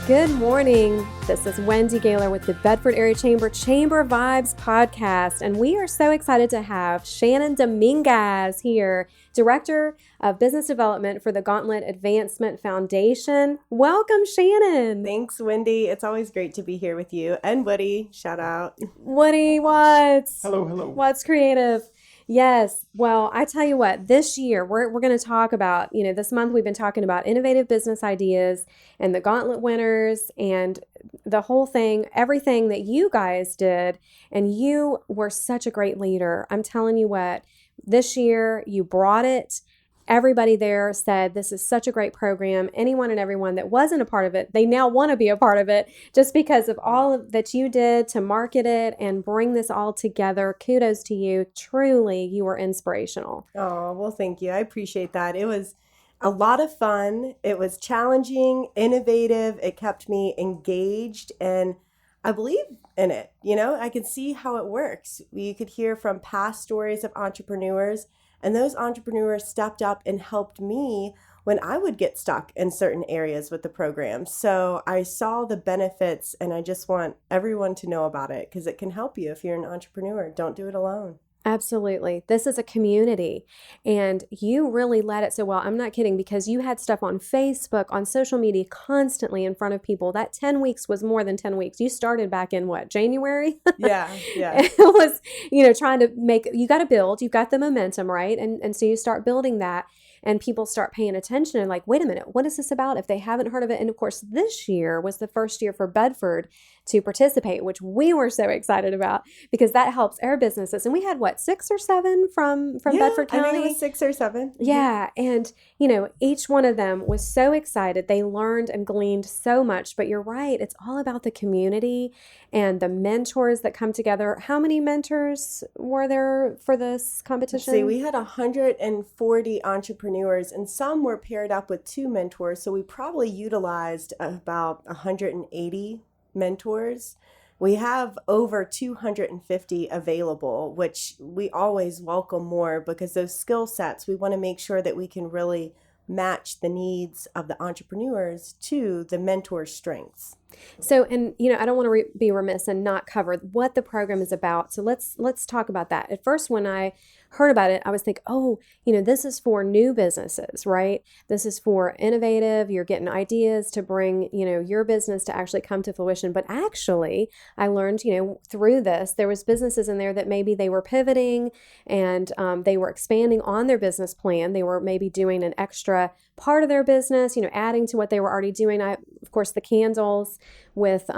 Good morning. This is Wendy Gaylor with the Bedford Area Chamber Vibes podcast, and we are so excited to have Shannon Dominguez here, Director of Business Development for the Gauntlet Advancement Foundation. Welcome, Shannon. Thanks, Wendy. It's always great to be here with you. And Woody, shout out. Woody Watts. Hello. Watts Creative. Yes. Well, I tell you what, this year we're going to talk about, this month we've been talking about innovative business ideas and the Gauntlet winners and the whole thing, everything that you guys did. And you were such a great leader. I'm telling you what, this year you brought it. Everybody there said, this is such a great program. Anyone and everyone that wasn't a part of it, they now want to be a part of it just because of all that you did to market it and bring this all together. Kudos to you. Truly, you were inspirational. Oh, well, thank you. I appreciate that. It was a lot of fun. It was challenging, innovative. It kept me engaged, and I believe in it. I could see how it works. You could hear from past stories of entrepreneurs, and those entrepreneurs stepped up and helped me when I would get stuck in certain areas with the program. So I saw the benefits, and I just want everyone to know about it because it can help you if you're an entrepreneur. Don't do it alone. Absolutely. This is a community, and you really led it so well. I'm not kidding, because you had stuff on Facebook, on social media, constantly in front of people. That 10 weeks was more than 10 weeks. You started back in what, January? Yeah. It was, trying to you got to build, you've got the momentum, right? And so you start building that, and people start paying attention and like, wait a minute, what is this about if they haven't heard of it? And of course, this year was the first year for Bedford to participate, which we were so excited about because that helps our businesses. And we had 6 or 7 from Bedford County? I think it was 6 or 7. Yeah. And, each one of them was so excited. They learned and gleaned so much. But you're right. It's all about the community and the mentors that come together. How many mentors were there for this competition? See, we had 140 entrepreneurs, and some were paired up with 2 mentors. So we probably utilized about 180 mentors. We have over 250 available, which we always welcome more because those skill sets, we want to make sure that we can really match the needs of the entrepreneurs to the mentor's strengths. So, and I don't want to be remiss and not cover what the program is about. So let's talk about that. At first, when I heard about it, I was thinking, this is for new businesses, right? This is for innovative. You're getting ideas to bring, your business to actually come to fruition. But actually, I learned, through this, there was businesses in there that maybe they were pivoting and they were expanding on their business plan. They were maybe doing an extra part of their business, adding to what they were already doing. Of course, the candles with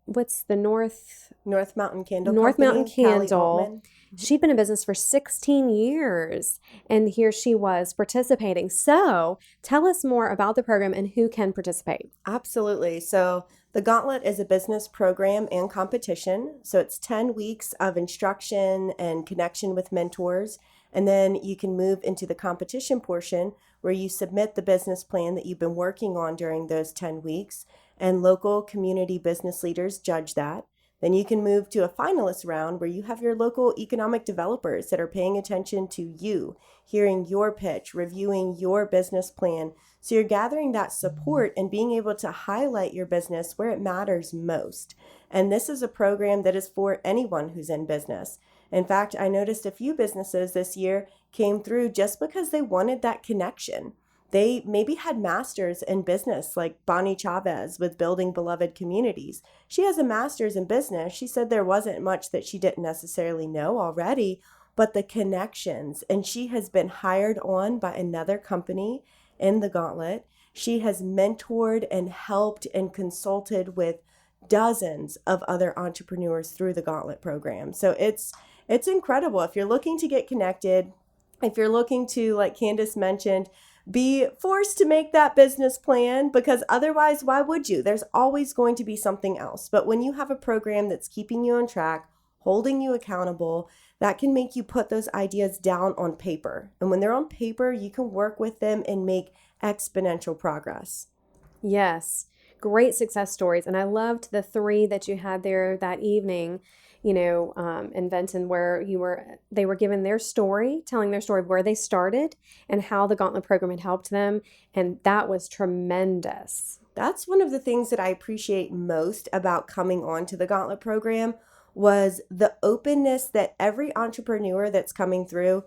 what's the North Mountain Candle North Company, Mountain Candle. She'd been in business for 16 years, and here she was participating. So tell us more about the program and who can participate. Absolutely. So the Gauntlet is a business program and competition. So it's 10 weeks of instruction and connection with mentors. And then you can move into the competition portion where you submit the business plan that you've been working on during those 10 weeks, and local community business leaders judge that. Then you can move to a finalist round where you have your local economic developers that are paying attention to you, hearing your pitch, reviewing your business plan. So you're gathering that support and being able to highlight your business where it matters most. And this is a program that is for anyone who's in business. In fact, I noticed a few businesses this year came through just because they wanted that connection. They maybe had masters in business, like Bonnie Chavez with Building Beloved Communities. She has a master's in business. She said there wasn't much that she didn't necessarily know already, but the connections. And she has been hired on by another company in the Gauntlet. She has mentored and helped and consulted with dozens of other entrepreneurs through the Gauntlet program. So it's incredible. If you're looking to get connected, if you're looking to, like Candace mentioned, be forced to make that business plan, because otherwise, why would you? There's always going to be something else. But when you have a program that's keeping you on track, holding you accountable, that can make you put those ideas down on paper. And when they're on paper, you can work with them and make exponential progress. Yes. great success stories. And I loved the three that you had there that evening, in Benton, where they were given their story, telling their story of where they started and how the Gauntlet program had helped them. And that was tremendous. That's one of the things that I appreciate most about coming on to the Gauntlet program was the openness that every entrepreneur that's coming through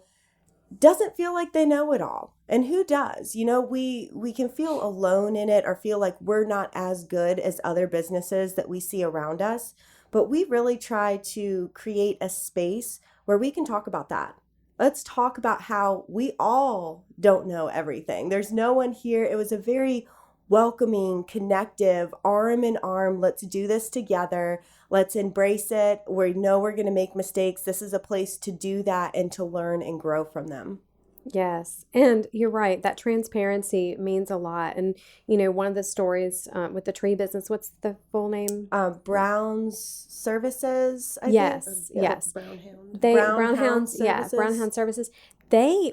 doesn't feel like they know it all. And who does? We can feel alone in it or feel like we're not as good as other businesses that we see around us. But we really try to create a space where we can talk about that. Let's talk about how we all don't know everything. There's no one here. It was a very welcoming, connective, arm in arm. Let's do this together. Let's embrace it. We know we're going to make mistakes. This is a place to do that and to learn and grow from them. Yes. And you're right. That transparency means a lot. And, one of the stories with the tree business, what's the full name? Brown's Services, I Yes. think. Yes. Brown Hound. Brown Hound Services. Brown Hound Services.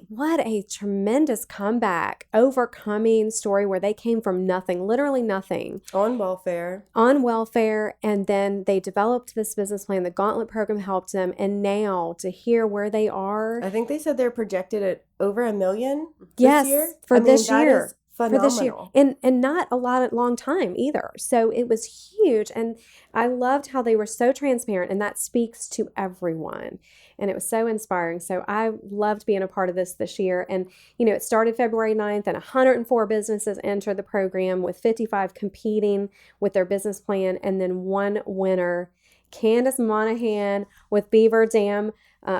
What a tremendous comeback, overcoming story where they came from nothing, literally nothing. On welfare. And then they developed this business plan. The Gauntlet program helped them. And now to hear where they are. I think they said they're projected at over $1 million Yes, this year. for this that year. is phenomenal. And not a long time either. So it was huge. And I loved how they were so transparent, and that speaks to everyone. And it was so inspiring. So I loved being a part of this year. And, it started February 9th, and 104 businesses entered the program, with 55 competing with their business plan, and then one winner, Candace Monahan with Beaver Dam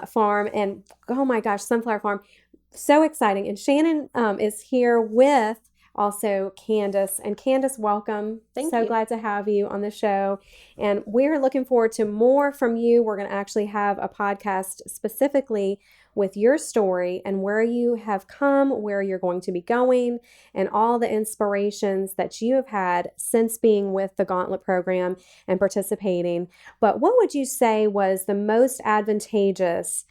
Farm, and oh my gosh, Sunflower Farm. So exciting. And Shannon is here with also Candace. And Candace, welcome. Thank so you. glad to have you on the show. And we're looking forward to more from you. We're going to actually have a podcast specifically with your story and where you have come, where you're going to be going, and all the inspirations that you have had since being with the Gauntlet program and participating. But what would you say was the most advantageous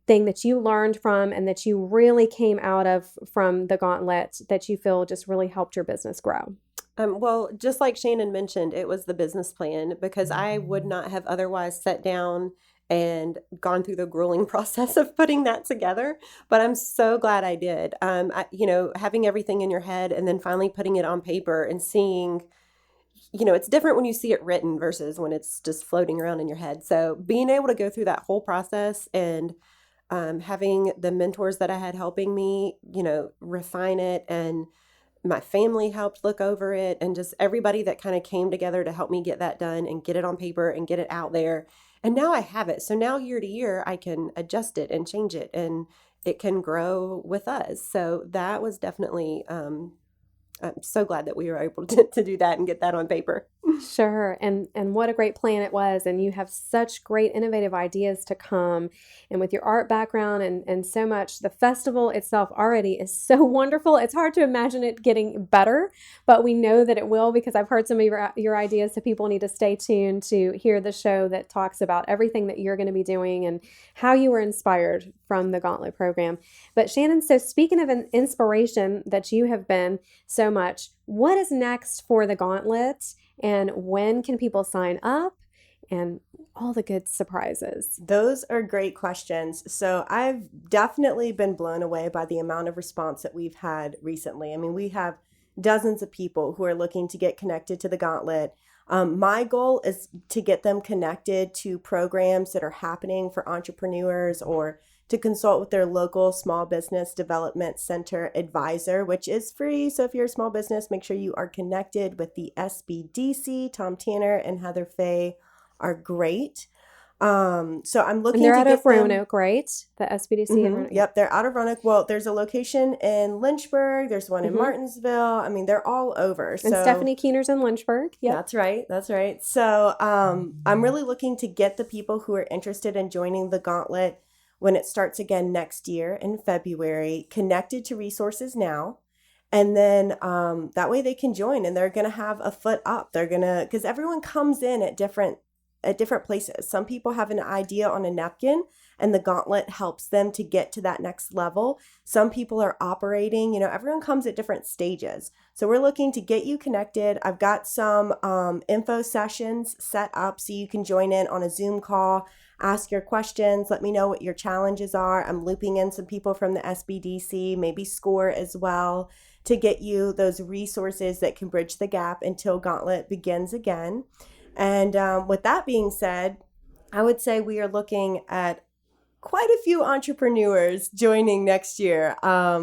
thing that you learned from and that you really came out of from the Gauntlet that you feel just really helped your business grow? Well, just like Shannon mentioned, it was the business plan, because I would not have otherwise sat down and gone through the grueling process of putting that together. But I'm so glad I did. Having everything in your head and then finally putting it on paper and seeing, it's different when you see it written versus when it's just floating around in your head. So being able to go through that whole process and having the mentors that I had helping me, refine it, and my family helped look over it, and just everybody that kind of came together to help me get that done and get it on paper and get it out there. And now I have it. So now year to year, I can adjust it and change it, and it can grow with us. So that was definitely, I'm so glad that we were able to do that and get that on paper. Sure. And what a great plan it was. And you have such great innovative ideas to come. And with your art background and so much, the festival itself already is so wonderful. It's hard to imagine it getting better, but we know that it will, because I've heard some of your ideas. So people need to stay tuned to hear the show that talks about everything that you're going to be doing and how you were inspired from the Gauntlet program. But Shannon, so speaking of an inspiration that you have been so much, what is next for the Gauntlet? And when can people sign up, and all the good surprises? Those are great questions. So I've definitely been blown away by the amount of response that we've had recently. I mean, we have dozens of people who are looking to get connected to the Gauntlet. My goal is to get them connected to programs that are happening for entrepreneurs, or to consult with their local small business development center advisor, which is free. So if you're a small business, make sure you are connected with the SBDC. Tom Tanner and Heather Fay are great. So I'm looking And they're to out get of Roanoke, right? The SBDC in Roanoke. Yep, they're out of Roanoke. Well, there's a location in Lynchburg. There's one in Martinsville. I mean, they're all over. And Stephanie Keener's in Lynchburg. Yep. That's right. That's right. So I'm really looking to get the people who are interested in joining the Gauntlet when it starts again next year in February, connected to resources now. And then that way they can join, and they're going to have a foot up. They're going to, because everyone comes in at different at different places. Some people have an idea on a napkin and the Gauntlet helps them to get to that next level. Some people are operating, everyone comes at different stages. So we're looking to get you connected. I've got some info sessions set up so you can join in on a Zoom call, ask your questions, let me know what your challenges are. I'm looping in some people from the SBDC, maybe SCORE as well, to get you those resources that can bridge the gap until Gauntlet begins again. And with that being said, I would say we are looking at quite a few entrepreneurs joining next year.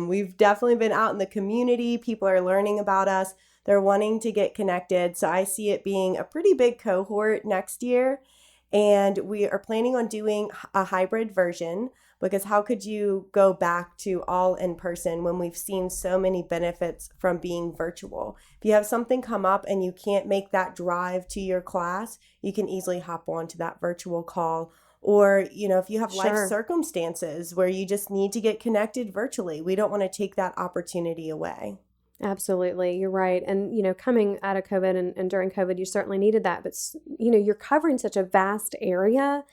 We've definitely been out in the community. People are learning about us. They're wanting to get connected. So I see it being a pretty big cohort next year. And we are planning on doing a hybrid version, because how could you go back to all in person when we've seen so many benefits from being virtual? If you have something come up and you can't make that drive to your class, you can easily hop on to that virtual call. Or, if you have life Sure. circumstances where you just need to get connected virtually, we don't want to take that opportunity away. Absolutely. You're right. And, coming out of COVID and during COVID, you certainly needed that. But, you're covering such a vast area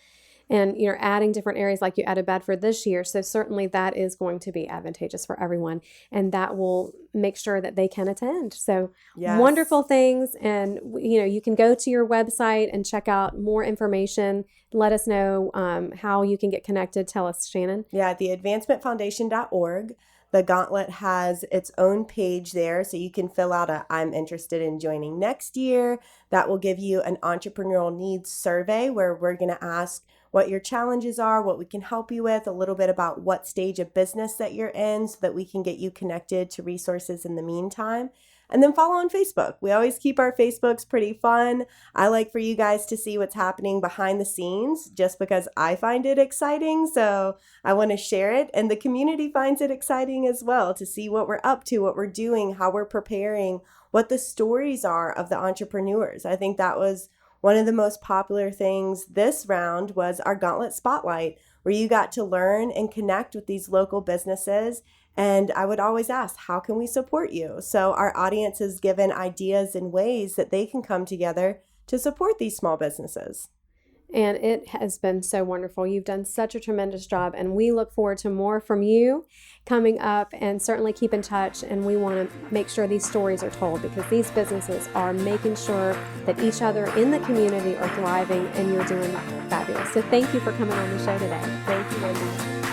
and, adding different areas like you added Bedford this year. So certainly that is going to be advantageous for everyone. And that will make sure that they can attend. So Yes. wonderful things. And, you can go to your website and check out more information. Let us know how you can get connected. Tell us, Shannon. Yeah, the advancementfoundation.org. The Gauntlet has its own page there, so you can fill out a I'm interested in joining next year. That will give you an entrepreneurial needs survey where we're going to ask what your challenges are, what we can help you with, a little bit about what stage of business that you're in so that we can get you connected to resources in the meantime. And then follow on Facebook. We always keep our Facebooks pretty fun. I like for you guys to see what's happening behind the scenes just because I find it exciting. So I want to share it. And the community finds it exciting as well to see what we're up to, what we're doing, how we're preparing, what the stories are of the entrepreneurs. I think that was one of the most popular things this round was our Gauntlet Spotlight, where you got to learn and connect with these local businesses. And I would always ask, how can we support you? So our audience is given ideas and ways that they can come together to support these small businesses. And it has been so wonderful. You've done such a tremendous job, and we look forward to more from you coming up, and certainly keep in touch. And we want to make sure these stories are told, because these businesses are making sure that each other in the community are thriving, and you're doing fabulous. So thank you for coming on the show today. Thank you, Wendy.